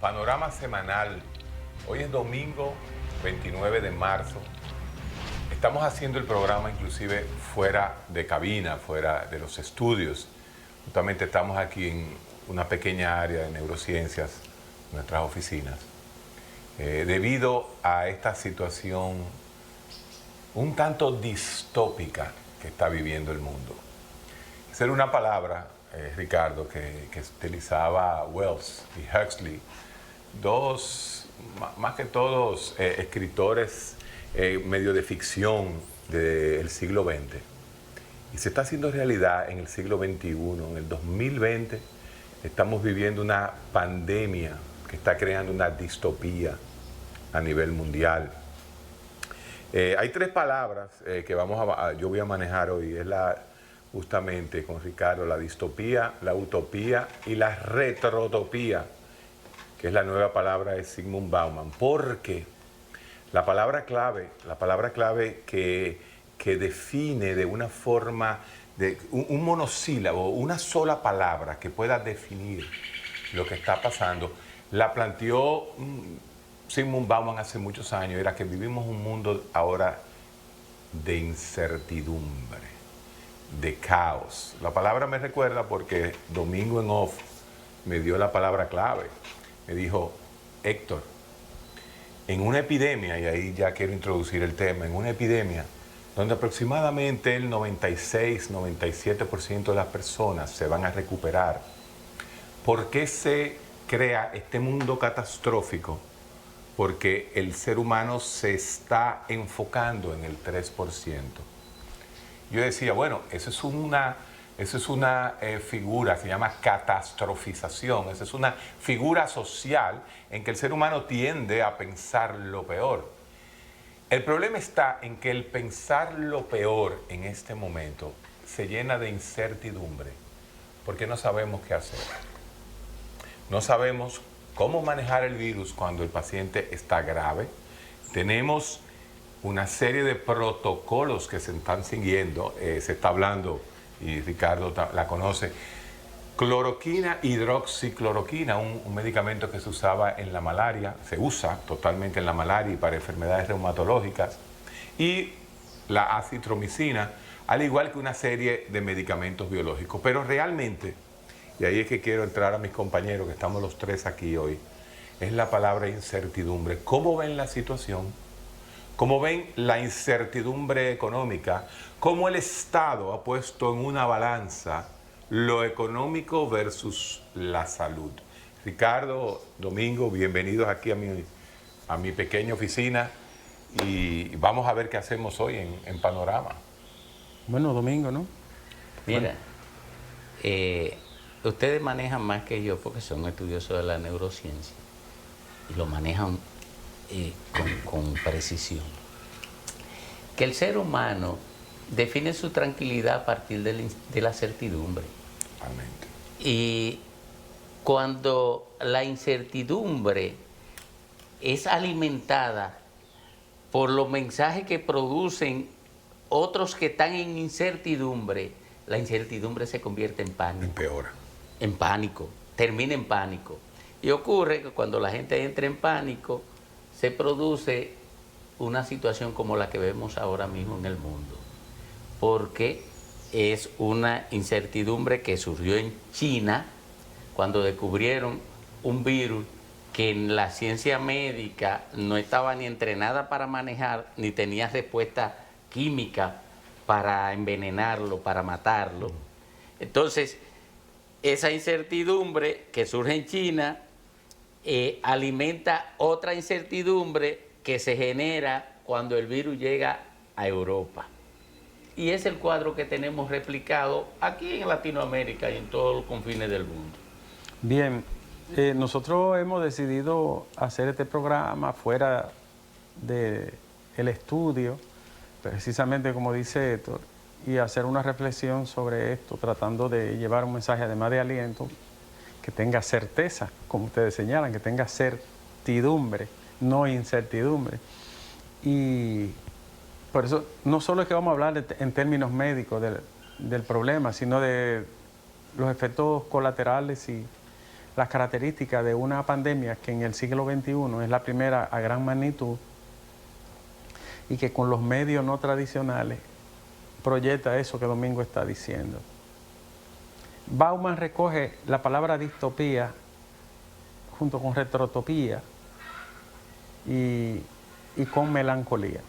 Panorama semanal. Hoy es domingo 29 de marzo. Estamos haciendo el programa inclusive fuera de cabina, fuera de los estudios. Justamente estamos aquí en una pequeña área de neurociencias, nuestras oficinas. Debido a esta situación un tanto distópica que está viviendo el mundo. Esa era una palabra, Ricardo, que utilizaba Wells y Huxley, dos, más que todos, escritores medio de ficción del siglo XX. Y se está haciendo realidad en el siglo XXI, en el 2020, estamos viviendo una pandemia que está creando una distopía a nivel mundial. Hay tres palabras que yo voy a manejar hoy. Es justamente con Ricardo, la distopía, la utopía y la retrotopía, que es la nueva palabra de Zygmunt Bauman. Porque la palabra clave que define de una forma, un monosílabo, una sola palabra que pueda definir lo que está pasando, la planteó Zygmunt Bauman hace muchos años. Era que vivimos un mundo ahora de incertidumbre, de caos. La palabra me recuerda porque Domingo en Off me dio la palabra clave. Me dijo: Héctor, en una epidemia, y ahí ya quiero introducir el tema, en una epidemia donde aproximadamente el 96-97% de las personas se van a recuperar, ¿por qué se crea este mundo catastrófico? Porque el ser humano se está enfocando en el 3%. Yo decía, bueno, eso es una figura, se llama catastrofización. Esa es una figura social en que el ser humano tiende a pensar lo peor. El problema está en que el pensar lo peor en este momento se llena de incertidumbre, porque no sabemos qué hacer. No sabemos cómo manejar el virus cuando el paciente está grave. Tenemos una serie de protocolos que se están siguiendo. Se está hablando, y Ricardo la conoce, cloroquina, hidroxicloroquina, un medicamento que se usaba en la malaria, se usa totalmente en la malaria y para enfermedades reumatológicas, y la acitromicina, al igual que una serie de medicamentos biológicos. Pero realmente, y ahí es que quiero entrar a mis compañeros, que estamos los tres aquí hoy, es la palabra incertidumbre. ¿Cómo ven la situación? ¿Cómo ven la incertidumbre económica? ¿Cómo el Estado ha puesto en una balanza lo económico versus la salud? Ricardo, Domingo, bienvenidos aquí a mi pequeña oficina, y vamos a ver qué hacemos hoy en Panorama. Bueno, Domingo, ¿no? Mira, ustedes manejan más que yo porque son estudiosos de la neurociencia y lo manejan con precisión. Que el ser humano define su tranquilidad a partir de la certidumbre. Totalmente. Y cuando la incertidumbre es alimentada por los mensajes que producen otros que están en incertidumbre, la incertidumbre se convierte en pánico. Empeora. En pánico, termina en pánico. Y ocurre que cuando la gente entra en pánico, se produce una situación como la que vemos ahora mismo en el mundo. Porque es una incertidumbre que surgió en China cuando descubrieron un virus que en la ciencia médica no estaba ni entrenada para manejar, ni tenía respuesta química para envenenarlo, para matarlo. Entonces, esa incertidumbre que surge en China alimenta otra incertidumbre que se genera cuando el virus llega a Europa. Y es el cuadro que tenemos replicado aquí en Latinoamérica y en todos los confines del mundo. Bien, nosotros hemos decidido hacer este programa fuera del estudio, precisamente como dice Héctor, y hacer una reflexión sobre esto, tratando de llevar un mensaje además de aliento, que tenga certeza, como ustedes señalan, que tenga certidumbre, no incertidumbre. Y por eso no solo es que vamos a hablar en términos médicos del problema, sino de los efectos colaterales y las características de una pandemia que en el siglo XXI es la primera a gran magnitud y que con los medios no tradicionales proyecta eso que Domingo está diciendo. Bauman recoge la palabra distopía junto con retrotopía y con melancolía.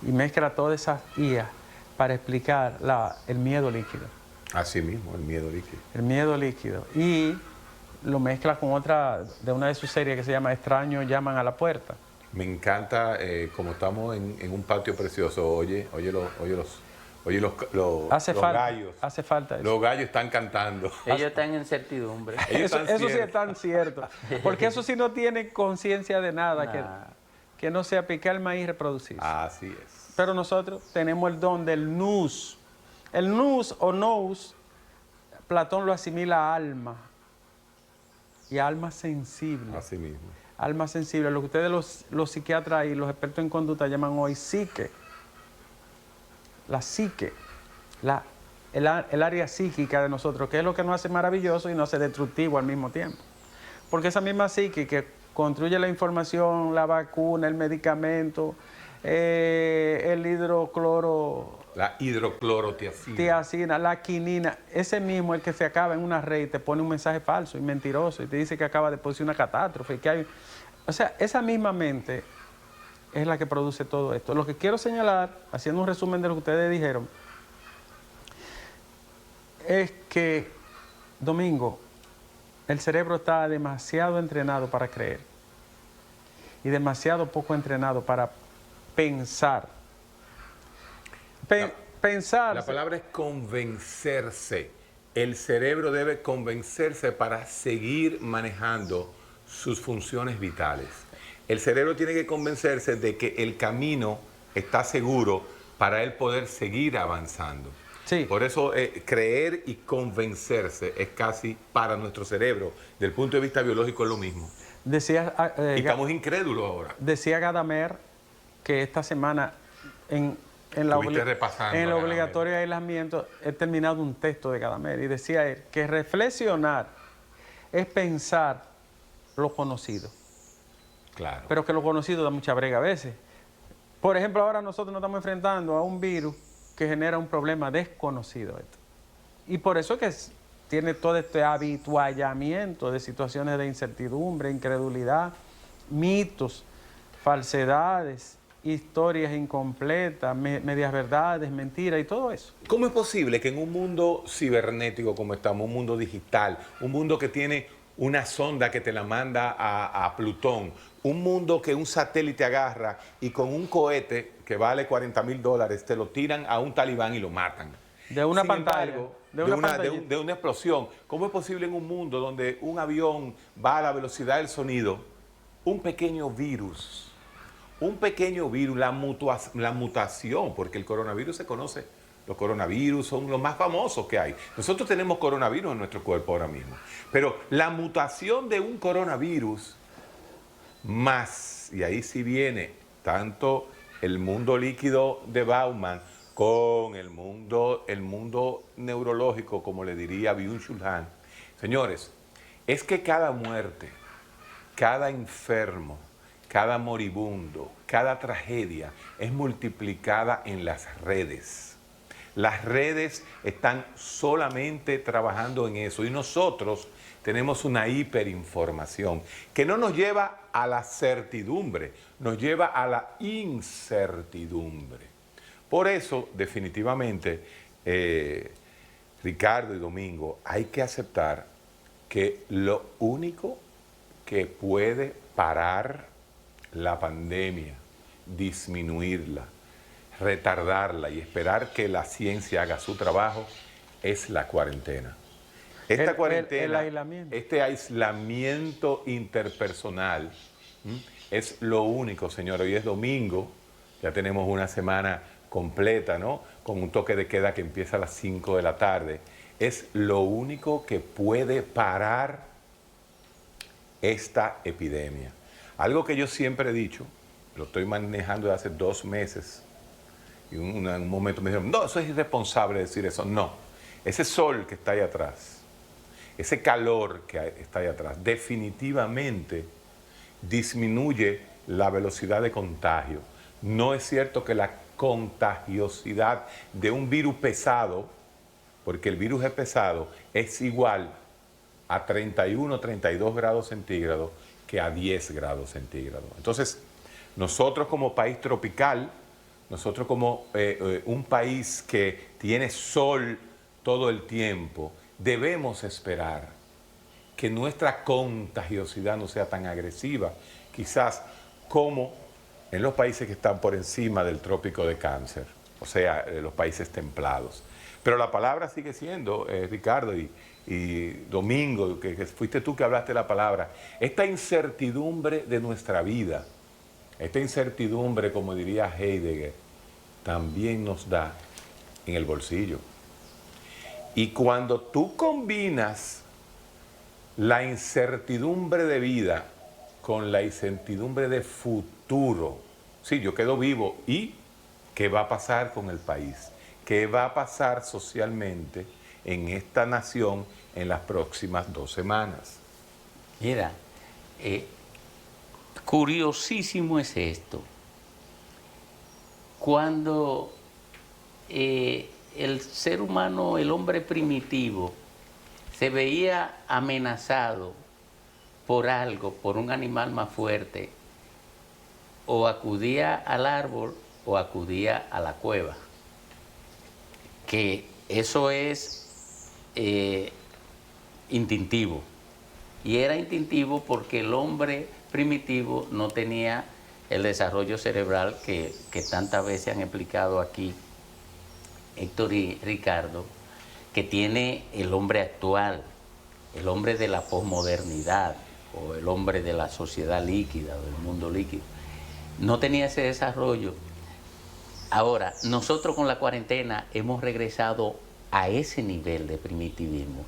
Y mezcla todas esas ideas para explicar el miedo líquido. Así mismo, el miedo líquido. El miedo líquido. Y lo mezcla con otra de una de sus series que se llama Extraños llaman a la puerta. Me encanta, como estamos en un patio precioso, oye los gallos. Hace falta eso. Los gallos están cantando. Ellos están en certidumbre. Eso sí es tan cierto. Porque eso sí no tiene conciencia de nada, que no sea picar el maíz y reproducirse. Así es. Pero nosotros tenemos el don del nous. El nous o nous, Platón lo asimila a alma. Y alma sensible. Así mismo. Alma sensible, lo que ustedes los psiquiatras y los expertos en conducta llaman hoy psique. La psique, el área psíquica de nosotros, que es lo que nos hace maravilloso y nos hace destructivo al mismo tiempo. Porque esa misma psique que construye la información, la vacuna, el medicamento, el hidrocloro... La hidroclorotiazina. Tiazina, la quinina, ese mismo el que se acaba en una red y te pone un mensaje falso y mentiroso y te dice que acaba de producir una catástrofe. Que hay, o sea, esa misma mente es la que produce todo esto. Lo que quiero señalar, haciendo un resumen de lo que ustedes dijeron, es que, Domingo, el cerebro está demasiado entrenado para creer y demasiado poco entrenado para pensar. La palabra es convencerse. El cerebro debe convencerse para seguir manejando sus funciones vitales. El cerebro tiene que convencerse de que el camino está seguro para él poder seguir avanzando. Sí. Por eso creer y convencerse es casi para nuestro cerebro, desde el punto de vista biológico es lo mismo. Decía, y estamos incrédulos ahora. Decía Gadamer que esta semana en la obligatoria aislamiento he terminado un texto de Gadamer y decía él que reflexionar es pensar lo conocido. Claro. Pero que lo conocido da mucha brega a veces. Por ejemplo, ahora nosotros nos estamos enfrentando a un virus que genera un problema desconocido. Y por eso es que tiene todo este habituallamiento de situaciones de incertidumbre, incredulidad, mitos, falsedades, historias incompletas, medias verdades, mentiras y todo eso. ¿Cómo es posible que en un mundo cibernético como estamos, un mundo digital, un mundo que tiene una sonda que te la manda a Plutón, un mundo que un satélite agarra y con un cohete que vale $40,000 te lo tiran a un talibán y lo matan? De una Sin pantalla. embargo, De una explosión. ¿Cómo es posible en un mundo donde un avión va a la velocidad del sonido, un pequeño virus, la mutación, porque el coronavirus se conoce, los coronavirus son los más famosos que hay. Nosotros tenemos coronavirus en nuestro cuerpo ahora mismo, pero la mutación de un coronavirus más, y ahí sí viene tanto el mundo líquido de Bauman con el mundo neurológico, como le diría Byung-Chul Han. Señores, es que cada muerte, cada enfermo, cada moribundo, cada tragedia es multiplicada en las redes. Las redes están solamente trabajando en eso y nosotros tenemos una hiperinformación que no nos lleva a la certidumbre, nos lleva a la incertidumbre. Por eso, definitivamente, Ricardo y Domingo, hay que aceptar que lo único que puede parar la pandemia, disminuirla, retardarla y esperar que la ciencia haga su trabajo es la cuarentena. Esta cuarentena, el aislamiento. este aislamiento interpersonal es lo único, señor. Hoy es domingo, ya tenemos una semana completa, ¿no? Con un toque de queda que empieza a las 5 de la tarde. Es lo único que puede parar esta epidemia. Algo que yo siempre he dicho, lo estoy manejando desde hace 2 meses, y en un momento me dijeron, no, eso es irresponsable decir eso. No, ese sol que está ahí atrás, ese calor que está ahí atrás, definitivamente disminuye la velocidad de contagio. No es cierto que la contagiosidad de un virus pesado, porque el virus es pesado, es igual a 31, 32 grados centígrados que a 10 grados centígrados. Entonces, nosotros como país tropical, nosotros como un país que tiene sol todo el tiempo, debemos esperar que nuestra contagiosidad no sea tan agresiva, quizás como en los países que están por encima del trópico de Cáncer, o sea, los países templados. Pero la palabra sigue siendo, Ricardo y Domingo, que fuiste tú que hablaste la palabra, esta incertidumbre de nuestra vida, esta incertidumbre, como diría Heidegger, también nos da en el bolsillo. Y cuando tú combinas la incertidumbre de vida con la incertidumbre de futuro, sí, yo quedo vivo, ¿y qué va a pasar con el país? ¿Qué va a pasar socialmente en esta nación en las próximas 2 semanas? Mira, curiosísimo es esto. Cuando el ser humano, el hombre primitivo, se veía amenazado por algo, por un animal más fuerte, o acudía al árbol o acudía a la cueva. Que eso es instintivo. Y era instintivo porque el hombre primitivo no tenía el desarrollo cerebral que tantas veces han explicado aquí Héctor y Ricardo, que tiene el hombre actual, el hombre de la posmodernidad o el hombre de la sociedad líquida o del mundo líquido. No tenía ese desarrollo. Ahora, nosotros con la cuarentena hemos regresado a ese nivel de primitivismo.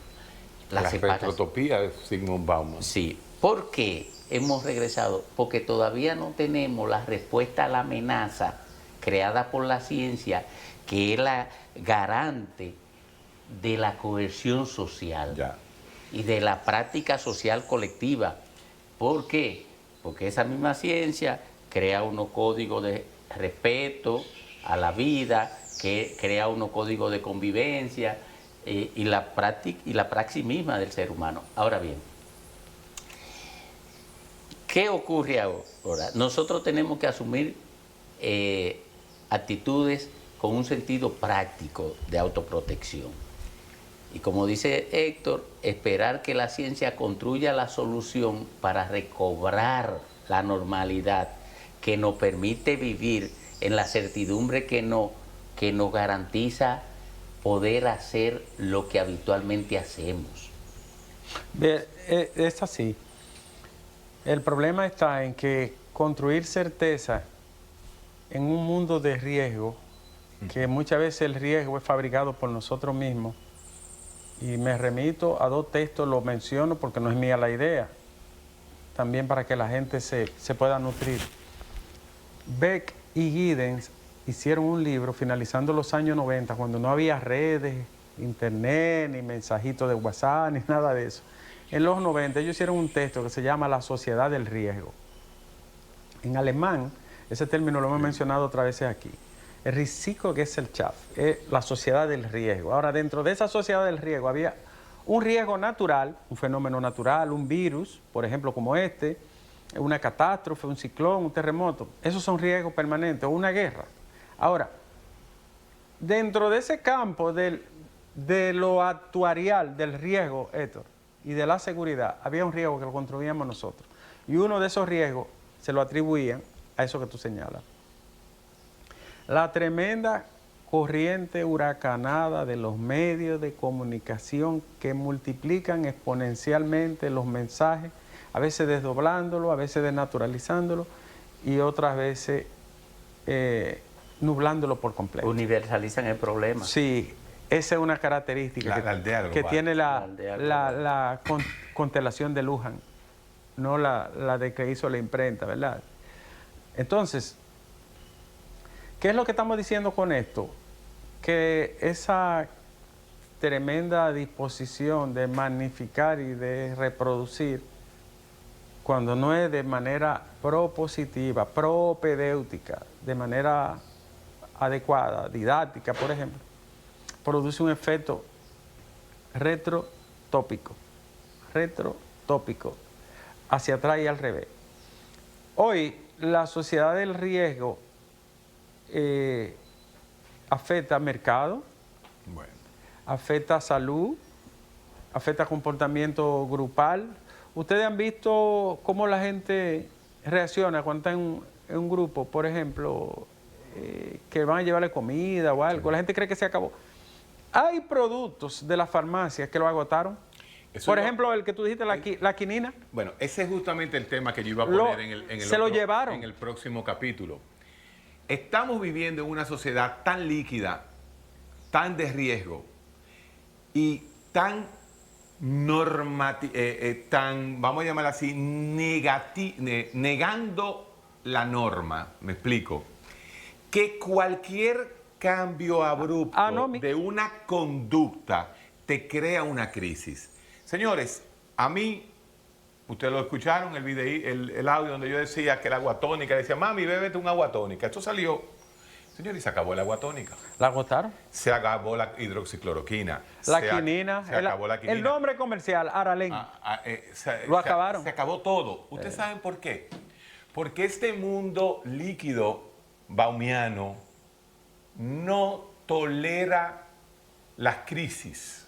La retrotopía de Zygmunt Bauman. Sí. ¿Por qué hemos regresado? Porque todavía no tenemos la respuesta a la amenaza creada por la ciencia, que es la garante de la cohesión social y de la práctica social colectiva. ¿Por qué? Porque esa misma ciencia crea unos códigos de respeto a la vida, que crea unos códigos de convivencia y la praxis misma del ser humano. Ahora bien, ¿qué ocurre ahora? Nosotros tenemos que asumir actitudes con un sentido práctico de autoprotección. Y como dice Héctor, esperar que la ciencia construya la solución para recobrar la normalidad que nos permite vivir en la certidumbre que nos garantiza poder hacer lo que habitualmente hacemos. Es así. El problema está en que construir certeza en un mundo de riesgo, que muchas veces el riesgo es fabricado por nosotros mismos, y me remito a 2 textos, los menciono porque no es mía la idea, también para que la gente se pueda nutrir. Beck y Giddens hicieron un libro finalizando los años 90, cuando no había redes, internet, ni mensajitos de WhatsApp, ni nada de eso. En los 90 ellos hicieron un texto que se llama La Sociedad del Riesgo. En alemán, ese término lo hemos mencionado otras veces aquí. El Risikogesellschaft es la sociedad del riesgo. Ahora, dentro de esa sociedad del riesgo había un riesgo natural, un fenómeno natural, un virus, por ejemplo, como este, una catástrofe, un ciclón, un terremoto. Esos son riesgos permanentes, o una guerra. Ahora, dentro de ese campo de lo actuarial, del riesgo, Héctor, y de la seguridad, había un riesgo que lo construíamos nosotros. Y uno de esos riesgos se lo atribuían a eso que tú señalas. La tremenda corriente huracanada de los medios de comunicación que multiplican exponencialmente los mensajes, a veces desdoblándolo, a veces desnaturalizándolo y otras veces nublándolo por completo. Universalizan el problema. Sí, esa es una característica que tiene la constelación de Luján, no la de que hizo la imprenta, ¿verdad? Entonces, ¿qué es lo que estamos diciendo con esto? Que esa tremenda disposición de magnificar y de reproducir cuando no es de manera propositiva, propedéutica, de manera adecuada, didáctica, por ejemplo, produce un efecto retrotópico, hacia atrás y al revés. Hoy, la sociedad del riesgo afecta mercado, Bueno, afecta salud, afecta comportamiento grupal. Ustedes han visto cómo la gente reacciona cuando está en un grupo, por ejemplo, que van a llevarle comida o algo. La gente cree que se acabó. Hay productos de las farmacias que lo agotaron. eso Por no- ejemplo, el que tú dijiste, la quinina. Bueno, ese es justamente el tema que yo iba a Lo- poner se lo llevaron. en el próximo capítulo. Estamos viviendo en una sociedad tan líquida, tan de riesgo y tan tan, vamos a llamarla así, negando la norma, me explico, que cualquier cambio abrupto de una conducta te crea una crisis. Señores, a mí, ustedes lo escucharon, el audio donde yo decía que el agua tónica, decía, mami, bébete un agua tónica. Esto salió, señores, y se acabó el agua tónica. ¿La agotaron? Se acabó la hidroxicloroquina. La quinina. Se acabó la quinina. El nombre comercial, Aralén. Lo acabaron. Se acabó todo. ¿Ustedes saben por qué? Porque este mundo líquido baumiano no tolera las crisis.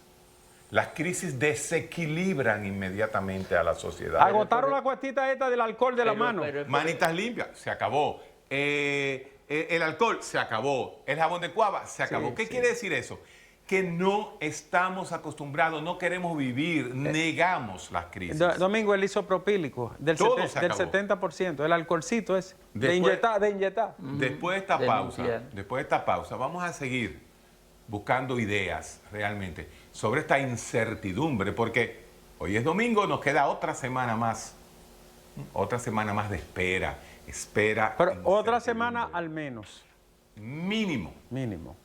Las crisis desequilibran inmediatamente a la sociedad. Agotaron la cuestita esta del alcohol de la mano. Manitas limpias, se acabó. El alcohol, se acabó. El jabón de cuava, se acabó. ¿Qué quiere decir eso? Que no estamos acostumbrados, no queremos vivir, negamos las crisis. Domingo, el isopropílico del Todo del se acabó. 70%, el alcoholcito ese, de Después- inyectar. Después de esta pausa, vamos a seguir buscando ideas realmente sobre esta incertidumbre, porque hoy es domingo, nos queda otra semana más de espera. Pero otra incertidumbre. semana al menos, Mínimo. mínimo.